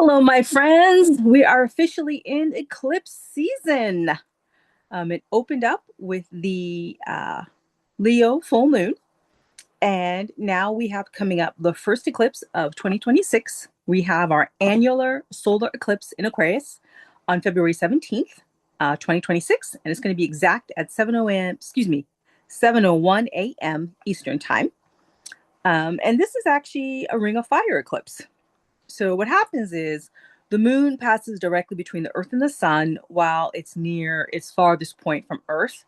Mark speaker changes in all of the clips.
Speaker 1: Hello, my friends. We are officially in eclipse season. It opened up with the Leo full moon, and now we have coming up the first eclipse of 2026. We have our annular solar eclipse in Aquarius on February 17th, 2026, and it's going to be exact at 7:01 a.m. Eastern Time. And this is actually a ring of fire eclipse. So what happens is the moon passes directly between the earth and the sun while it's near its farthest point from earth.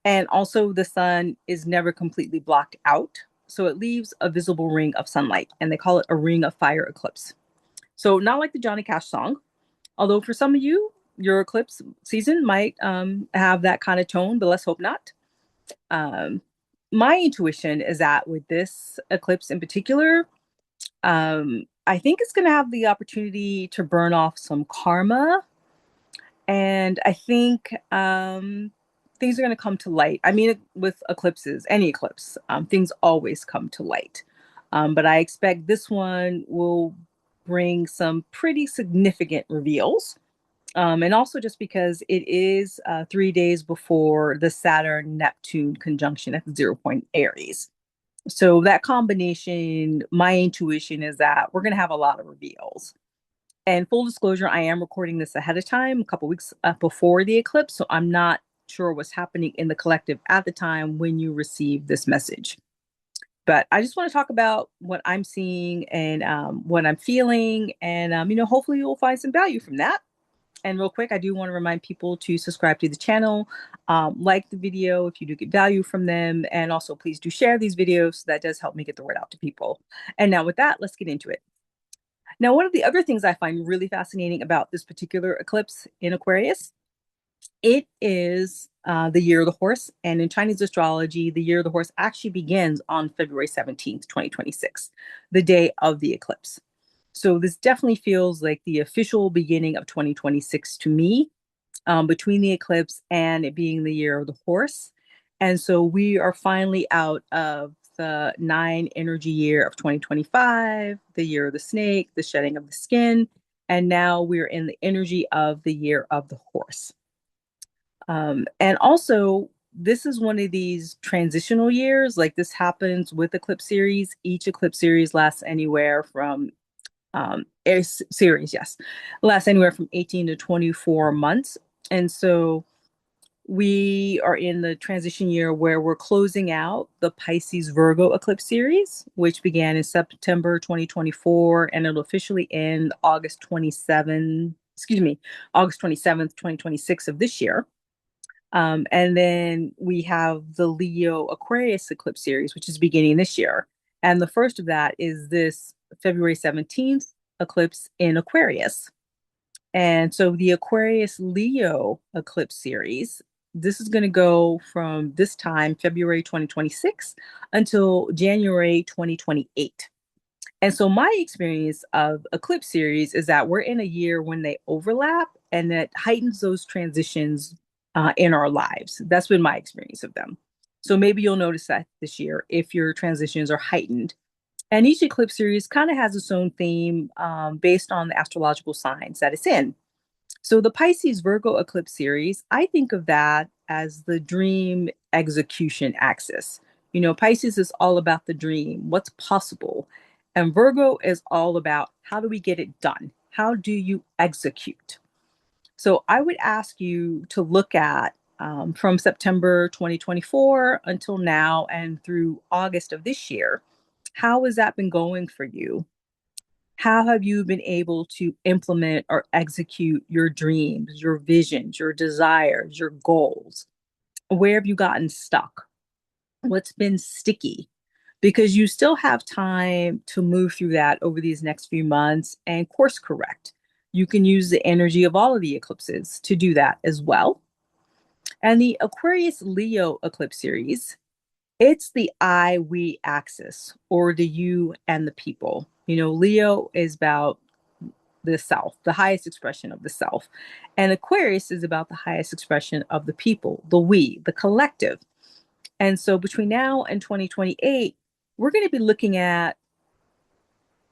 Speaker 1: And also the sun is never completely blocked out. So it leaves a visible ring of sunlight, and they call it a ring of fire eclipse. So not like the Johnny Cash song, although for some of you, your eclipse season might have that kind of tone, but let's hope not. Um, my intuition is that with this eclipse in particular, I think it's going to have the opportunity to burn off some karma. And I think things are going to come to light. I mean, with eclipses, any eclipse, things always come to light. But I expect this one will bring some pretty significant reveals. And also just because it is 3 days before the Saturn Neptune conjunction at the 0 point Aries. So that combination, my intuition is that we're going to have a lot of reveals. And full disclosure, I am recording this ahead of time, a couple weeks before the eclipse. So I'm not sure what's happening in the collective at the time when you receive this message. But I just want to talk about what I'm seeing and what I'm feeling. And, hopefully you'll find some value from that. And real quick, I do want to remind people to subscribe to the channel, like the video if you do get value from them, and also please do share these videos. That does help me get the word out to people. And now with that, let's get into it. Now, one of the other things I find really fascinating about this particular eclipse in Aquarius, it is the year of the horse. And in Chinese astrology, the year of the horse actually begins on February 17th, 2026, the day of the eclipse. So this definitely feels like the official beginning of 2026 to me, between the eclipse and it being the year of the horse. And so we are finally out of the 9 energy year of 2025, the year of the snake, the shedding of the skin. And now we're in the energy of the year of the horse. And also, this is one of these transitional years. Like this happens with eclipse series. Each eclipse series lasts anywhere from series, yes, lasts anywhere from 18 to 24 months. And so we are in the transition year where we're closing out the Pisces Virgo eclipse series, which began in September 2024, and it'll officially end August 27th, 2026 of this year. And then we have the Leo Aquarius eclipse series, which is beginning this year. And the first of that is this February 17th eclipse in Aquarius. And so the Aquarius Leo eclipse series, this is going to go from this time, February 2026, until January 2028. And so my experience of eclipse series is that we're in a year when they overlap and that heightens those transitions in our lives. That's been my experience of them. So maybe you'll notice that this year if your transitions are heightened. And each eclipse series kind of has its own theme based on the astrological signs that it's in. So the Pisces Virgo eclipse series, I think of that as the dream execution axis. Pisces is all about the dream, what's possible. And Virgo is all about how do we get it done? How do you execute? So I would ask you to look at from September 2024 until now and through August of this year. How has that been going for you? How have you been able to implement or execute your dreams, your visions, your desires, your goals? Where have you gotten stuck? What's been sticky? Because you still have time to move through that over these next few months and course correct. You can use the energy of all of the eclipses to do that as well. And the Aquarius Leo eclipse series, it's the I, we axis, or the you and the people. Leo is about the self, the highest expression of the self. And Aquarius is about the highest expression of the people, the we, the collective. And so between now and 2028, we're going to be looking at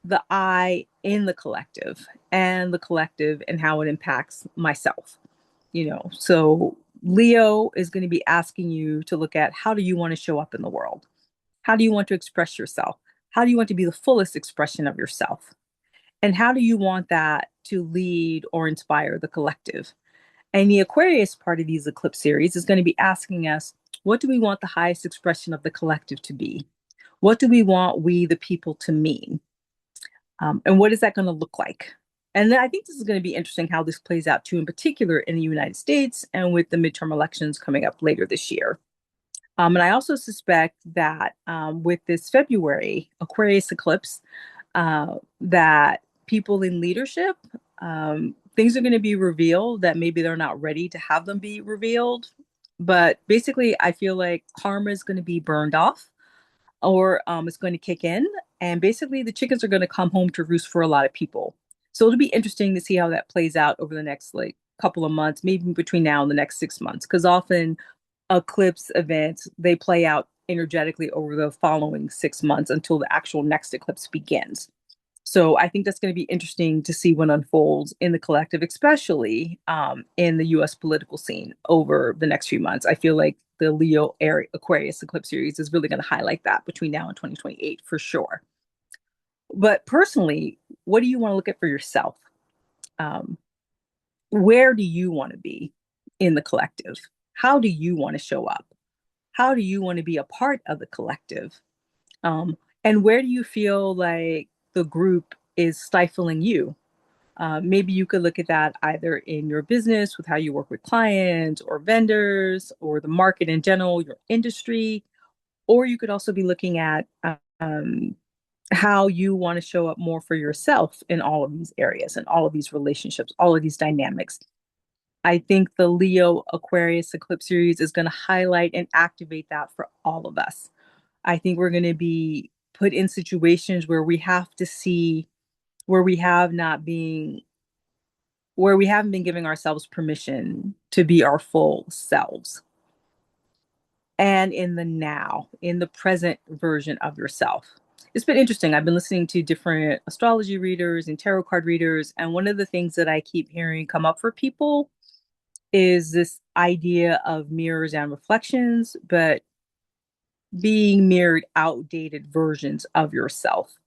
Speaker 1: the I in the collective and the collective and how it impacts myself. So Leo is going to be asking you to look at how do you want to show up in the world? How do you want to express yourself? How do you want to be the fullest expression of yourself? And how do you want that to lead or inspire the collective? And the Aquarius part of these eclipse series is going to be asking us, what do we want the highest expression of the collective to be? What do we want we, the people, to mean? And what is that going to look like? And then I think this is going to be interesting how this plays out too, in particular in the United States and with the midterm elections coming up later this year. And I also suspect that with this February Aquarius eclipse, that people in leadership, things are going to be revealed that maybe they're not ready to have them be revealed. But basically, I feel like karma is going to be burned off or it's going to kick in. And basically, the chickens are going to come home to roost for a lot of people. So it'll be interesting to see how that plays out over the next like couple of months, maybe between now and the next 6 months, because often eclipse events they play out energetically over the following 6 months until the actual next eclipse begins. So I think that's going to be interesting to see what unfolds in the collective, especially in the U.S. political scene over the next few months. I feel like the Leo Aquarius eclipse series is really going to highlight that between now and 2028 for sure. But personally, what do you want to look at for yourself? Um, where do you want to be in the collective? How do you want to show up? How do you want to be a part of the collective? And where do you feel like the group is stifling you? Maybe you could look at that either in your business with how you work with clients or vendors or the market in general, your industry, or you could also be looking at how you want to show up more for yourself in all of these areas and all of these relationships, all of these dynamics. I think the Leo Aquarius eclipse series is going to highlight and activate that for all of us. I think we're going to be put in situations where we have to see where we have not being where we haven't been giving ourselves permission to be our full selves. And in the now, in the present version of yourself. It's been interesting. I've been listening to different astrology readers and tarot card readers, and one of the things that I keep hearing come up for people is this idea of mirrors and reflections, but being mirrored outdated versions of yourself.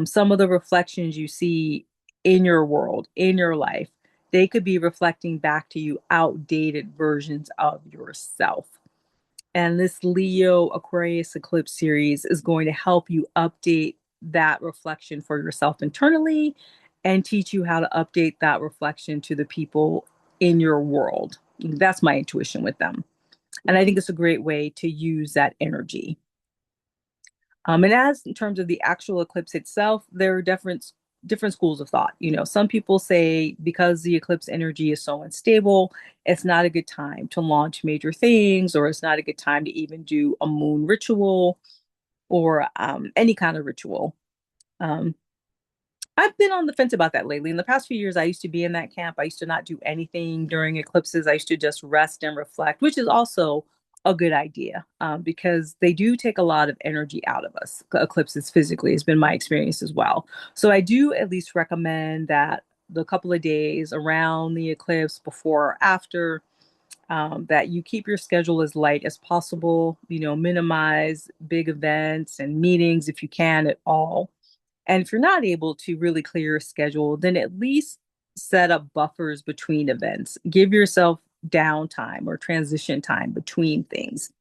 Speaker 1: Some of the reflections you see in your world, in your life, they could be reflecting back to you outdated versions of yourself. And this Leo Aquarius eclipse series is going to help you update that reflection for yourself internally and teach you how to update that reflection to the people in your world. That's my intuition with them. And I think it's a great way to use that energy. And as in terms of the actual eclipse itself, there are different schools of thought. Some people say because the eclipse energy is so unstable, it's not a good time to launch major things, or it's not a good time to even do a moon ritual or any kind of ritual. Um, I've been on the fence about that lately. In the past few years, I used to be in that camp. I used to not do anything during eclipses. I used to just rest and reflect, which is also a good idea because they do take a lot of energy out of us. Eclipses physically has been my experience as well. So I do at least recommend that the couple of days around the eclipse, before or after, that you keep your schedule as light as possible. Minimize big events and meetings if you can at all. And if you're not able to really clear your schedule, then at least set up buffers between events. Give yourself downtime or transition time between things.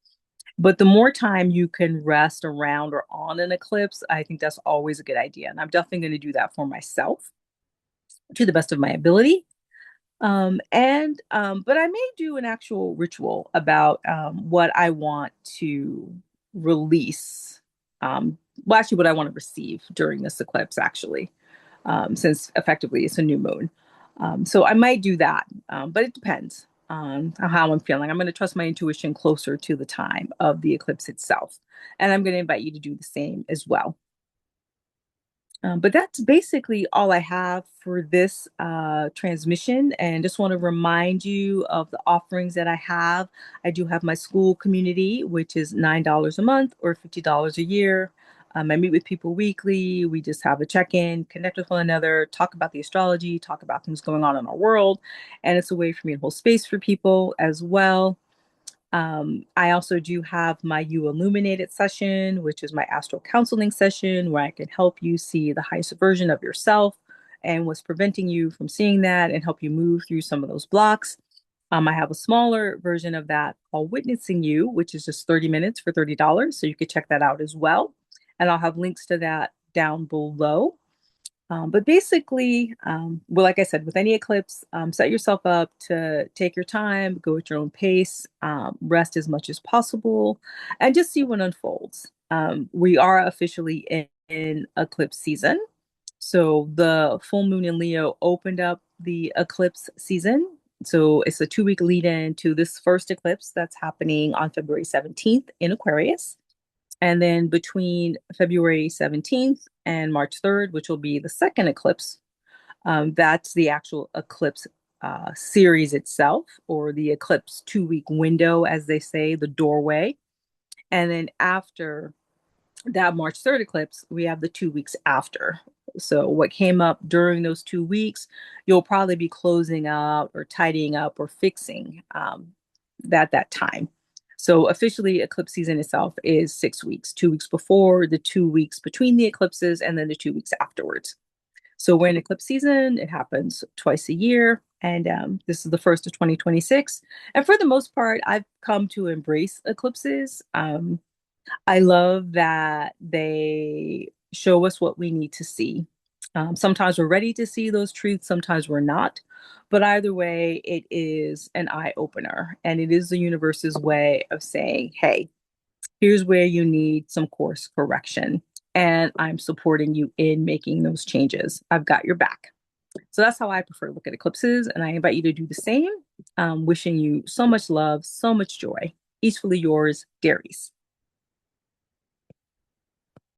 Speaker 1: But the more time you can rest around or on an eclipse, I think that's always a good idea. And I'm definitely going to do that for myself to the best of my ability. But I may do an actual ritual about what I want to release. Well, actually, what I want to receive during this eclipse, actually, since effectively it's a new moon. So I might do that, but it depends on how I'm feeling. I'm going to trust my intuition closer to the time of the eclipse itself. And I'm going to invite you to do the same as well. But that's basically all I have for this transmission. And just want to remind you of the offerings that I have. I do have my Skool community, which is $9 a month or $50 a year. I meet with people weekly. We just have a check-in, connect with one another, talk about the astrology, talk about things going on in our world. And it's a way for me to hold space for people as well. I also do have my You Illuminated session, which is my astral counseling session, where I can help you see the highest version of yourself and what's preventing you from seeing that and help you move through some of those blocks. I have a smaller version of that called Witnessing You, which is just 30 minutes for $30. So you could check that out as well. And I'll have links to that down below. But basically, well, like I said, with any eclipse, set yourself up to take your time, go at your own pace, rest as much as possible, and just see what unfolds. We are officially in eclipse season. So the full moon in Leo opened up the eclipse season. So it's a 2 week lead in to this first eclipse that's happening on February 17th in Aquarius. And then between February 17th and March 3rd, which will be the second eclipse, that's the actual eclipse series itself, or the eclipse 2 week window, as they say, the doorway. And then after that March 3rd eclipse, we have the 2 weeks after. So, what came up during those 2 weeks, you'll probably be closing up or tidying up or fixing that time. So, officially, eclipse season itself is 6 weeks, 2 weeks before, the 2 weeks between the eclipses, and then the 2 weeks afterwards. So, we're in eclipse season. It happens twice a year. And this is the first of 2026. And for the most part, I've come to embrace eclipses. I love that they show us what we need to see. Sometimes we're ready to see those truths, sometimes we're not. But either way, it is an eye opener. And it is the universe's way of saying, hey, here's where you need some course correction. And I'm supporting you in making those changes. I've got your back. So that's how I prefer to look at eclipses. And I invite you to do the same. Wishing you so much love, so much joy. Easefully yours, Darice.